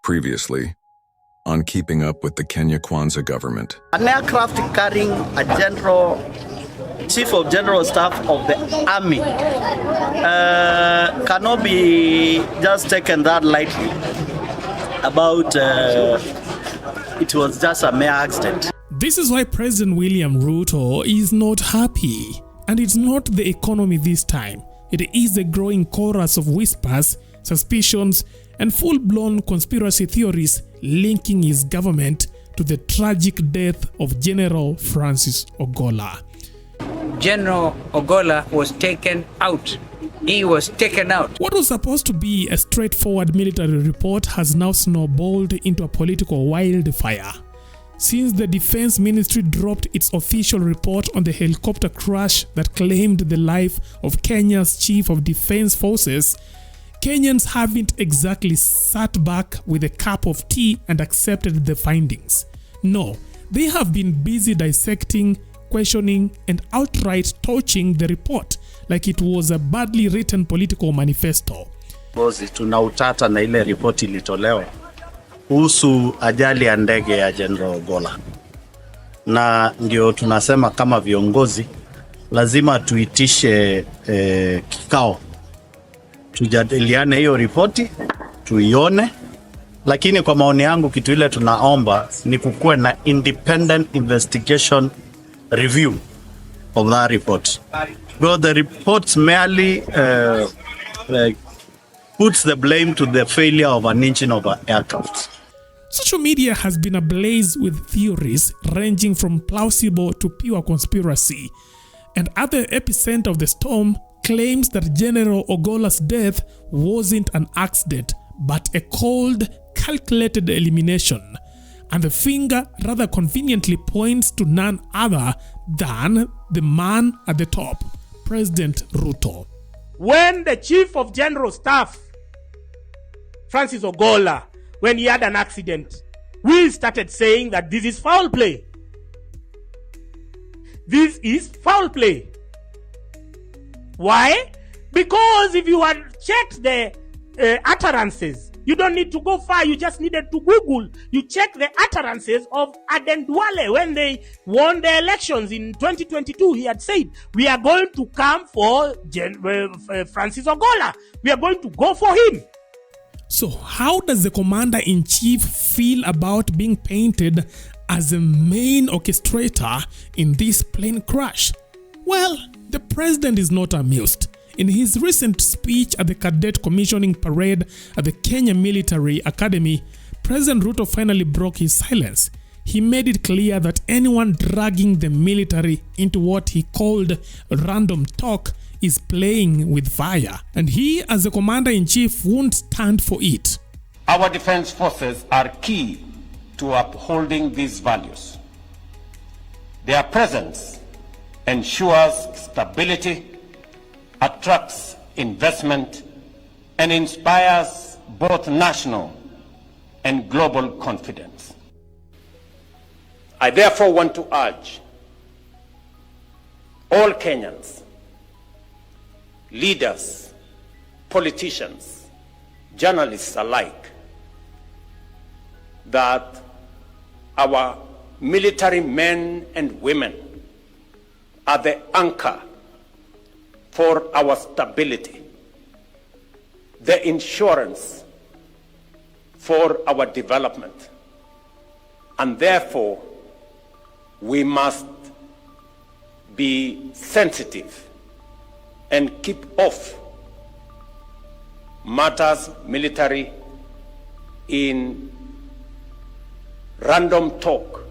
Previously, on Keeping Up with the Kenya Kwanza government. An aircraft carrying a chief of general staff of the army cannot be just taken that lightly about it was just a mere accident. This is why President William Ruto is not happy. And it's not the economy this time. It is a growing chorus of whispers, suspicions, and full-blown conspiracy theories linking his government to the tragic death of General Francis Ogolla. General Ogolla was taken out. He was taken out. What was supposed to be a straightforward military report has now snowballed into a political wildfire. Since the Defense Ministry dropped its official report on the helicopter crash that claimed the life of Kenya's Chief of Defense Forces, Kenyans haven't exactly sat back with a cup of tea and accepted the findings. No, they have been busy dissecting, questioning, and outright torching the report like it was a badly written political manifesto. Bosi, tuna utata na ile ripoti ilitolewa kuhusu ajali ya ndege ya General Ogolla. Na ndio tunasema kama viongozi lazima tuitishe kikao. Tujadiliane hiyo ripoti, tuione. Lakini kwa maoni yangu kitu ile tunaomba ni kukuwe na independent investigation review of that report. Because the report merely puts the blame to the failure of an engine of an aircraft. Social media has been ablaze with theories ranging from plausible to pure conspiracy. And at the epicenter of the storm, claims that General Ogolla's death wasn't an accident, but a cold, calculated elimination. And the finger rather conveniently points to none other than the man at the top, President Ruto. When the Chief of General Staff, Francis Ogolla, when he had an accident, we started saying that this is foul play. This is foul play. Why? Because if you had checked the utterances, you don't need to go far, you just needed to Google. You check the utterances of Aden Duale when they won the elections in 2022. He had said, we are going to come for Francis Ogolla. We are going to go for him. So how does the commander-in-chief feel about being painted as the main orchestrator in this plane crash? Well, the president is not amused. In his recent speech at the cadet commissioning parade at the Kenya Military Academy, President Ruto finally broke his silence. He made it clear that anyone dragging the military into what he called random talk is playing with fire, and he, as the commander-in-chief, won't stand for it. Our defense forces are key to upholding these values. Their presence ensures stability, attracts investment, and inspires both national and global confidence. I therefore want to urge all Kenyans, leaders, politicians, journalists alike, that our military men and women are the anchor for our stability, the insurance for our development, and therefore we must be sensitive and keep off matters military in random talk.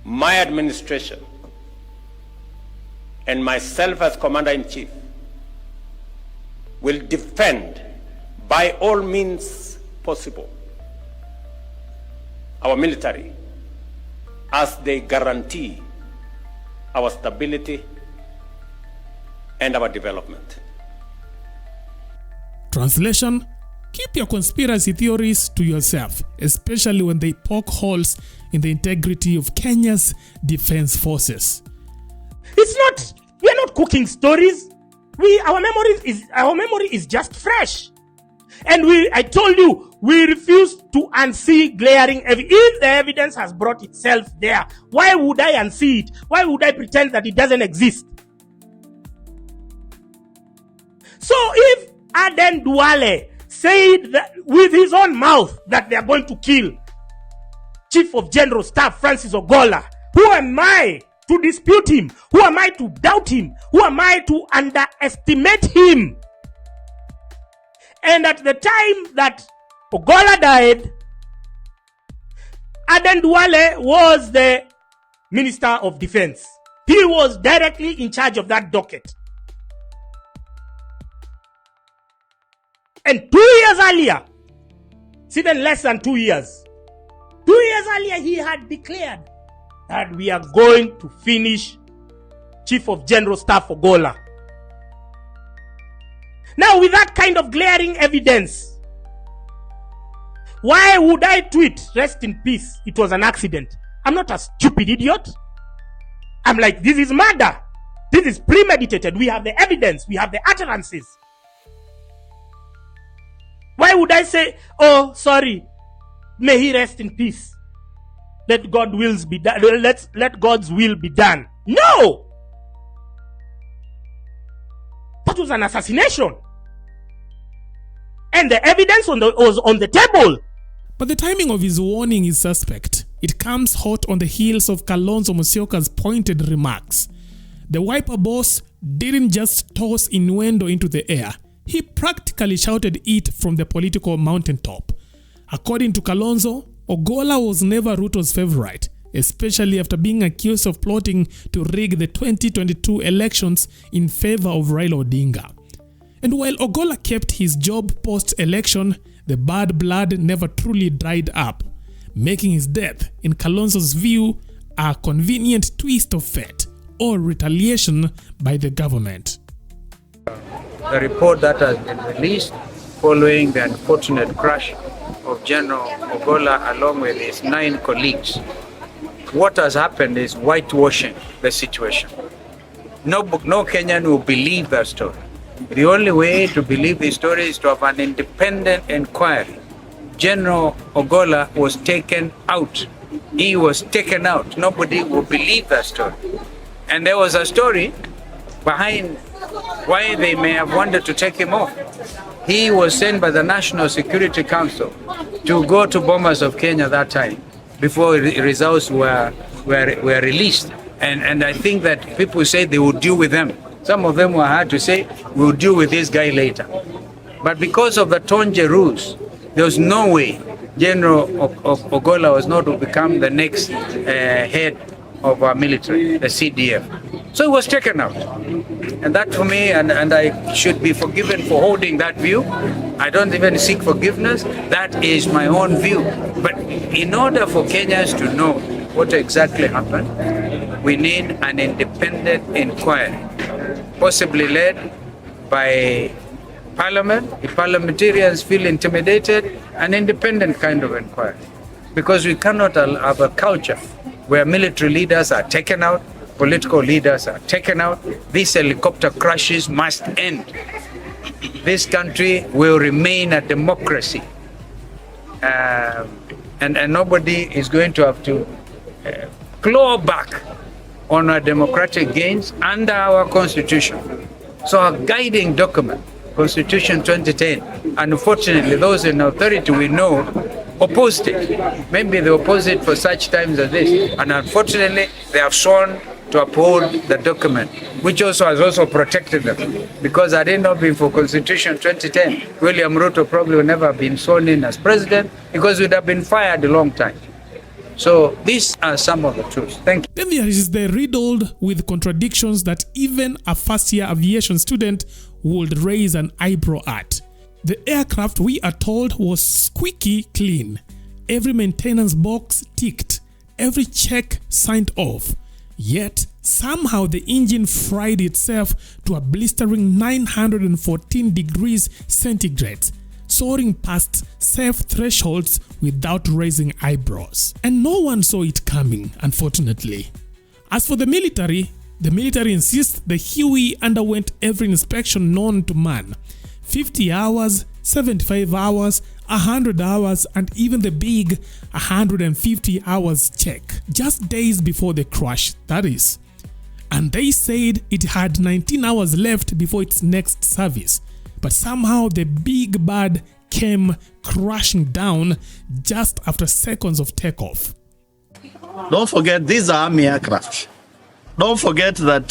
My administration and myself as Commander-in-Chief will defend by all means possible our military as they guarantee our stability and our development. Translation: keep your conspiracy theories to yourself, especially when they poke holes in the integrity of Kenya's defense forces. We are not cooking stories. Our memory is just fresh. And I told you, we refuse to unsee glaring evidence. If the evidence has brought itself there, why would I unsee it? Why would I pretend that it doesn't exist? So if Aden Duale said that with his own mouth that they are going to kill Chief of General Staff Francis Ogolla, who am I to dispute him? Who am I to doubt him? Who am I to underestimate him? And at the time that Ogolla died, Aden Duale was the Minister of Defense. He was directly in charge of that docket. And 2 years earlier, it's even less than 2 years, 2 years earlier, he had declared that we are going to finish Chief of General Staff Ogolla. Now, with that kind of glaring evidence, why would I tweet, rest in peace, it was an accident? I'm not a stupid idiot. I'm like, this is murder. This is premeditated. We have the evidence. We have the utterances. Why would I say, oh, sorry, may he rest in peace? Let God's will be done. Let God's will be done. No! That was an assassination. And the evidence was on the table. But the timing of his warning is suspect. It comes hot on the heels of Kalonzo Musyoka's pointed remarks. The Wiper boss didn't just toss innuendo into the air. He practically shouted it from the political mountaintop. According to Kalonzo, Ogolla was never Ruto's favorite, especially after being accused of plotting to rig the 2022 elections in favor of Raila Odinga. And while Ogolla kept his job post-election, the bad blood never truly dried up, making his death, in Kalonzo's view, a convenient twist of fate or retaliation by the government. The report that has been released following the unfortunate crash of General Ogolla along with his 9 colleagues, what has happened is whitewashing the situation. No Kenyan will believe that story. The only way to believe the story is to have an independent inquiry. General Ogolla was taken out. He was taken out. Nobody will believe that story. And there was a story behind why they may have wanted to take him off. He was sent by the National Security Council to go to bombers of Kenya that time, before results were released. And I think that people said they would deal with them. Some of them were hard to say, we'll deal with this guy later. But because of the Tonje rules, there was no way General Ogolla was not to become the next head of our military, the CDF. So he was taken out. And that for me, and I should be forgiven for holding that view. I don't even seek forgiveness. That is my own view. But in order for Kenyans to know what exactly happened, we need an independent inquiry, possibly led by Parliament. If parliamentarians feel intimidated, an independent kind of inquiry. Because we cannot have a culture where military leaders are taken out, political leaders are taken out. These helicopter crashes must end. This country will remain a democracy. And nobody is going to have to claw back on our democratic gains under our constitution. So our guiding document, Constitution 2010, unfortunately those in authority we know opposed it. Maybe they opposed it for such times as this. And unfortunately they have sworn to uphold the document, which also has also protected them. Because had it not been for Constitution 2010, William Ruto probably would never have been sworn in as president, because he would have been fired a long time. So these are some of the truths. Thank you. Then there is the riddled with contradictions that even a first-year aviation student would raise an eyebrow at. The aircraft, we are told, was squeaky clean. Every maintenance box ticked. Every check signed off. Yet, somehow the engine fried itself to a blistering 914 degrees centigrade, soaring past safe thresholds without raising eyebrows. And no one saw it coming, unfortunately. As for the military insists the Huey underwent every inspection known to man. 50 hours, 75 hours, 100 hours, and even the big 150 hours check, just days before the crash, that is. And they said it had 19 hours left before its next service. But somehow the big bird came crashing down just after seconds of takeoff. Don't forget, these are Army aircraft. Don't forget that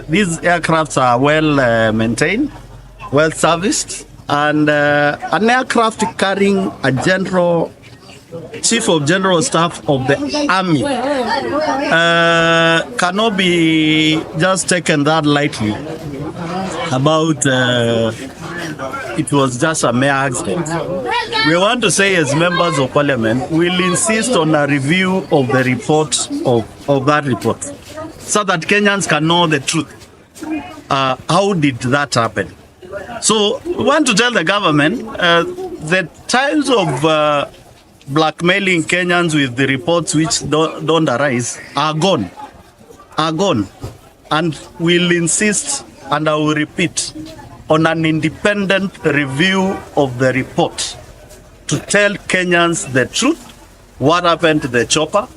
these aircrafts are well maintained, well serviced, and an aircraft carrying a general, chief of general staff of the army cannot be just taken that lightly about it was just a mere accident. We want to say, as members of parliament, we'll insist on a review of the report of that report so that Kenyans can know the truth. How did that happen? So we want to tell the government the times of blackmailing Kenyans with the reports which don't arise are gone. And we'll insist, and I will repeat, on an independent review of the report to tell Kenyans the truth, what happened to the chopper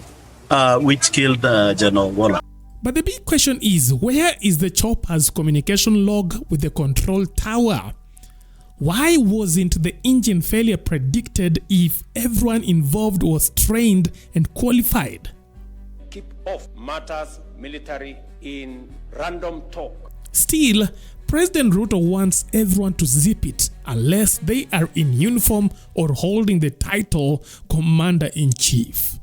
which killed General Ogolla. But the big question is, where is the chopper's communication log with the control tower? Why wasn't the engine failure predicted if everyone involved was trained and qualified? Keep off matters military in random talk. Still, President Ruto wants everyone to zip it unless they are in uniform or holding the title Commander-in-Chief.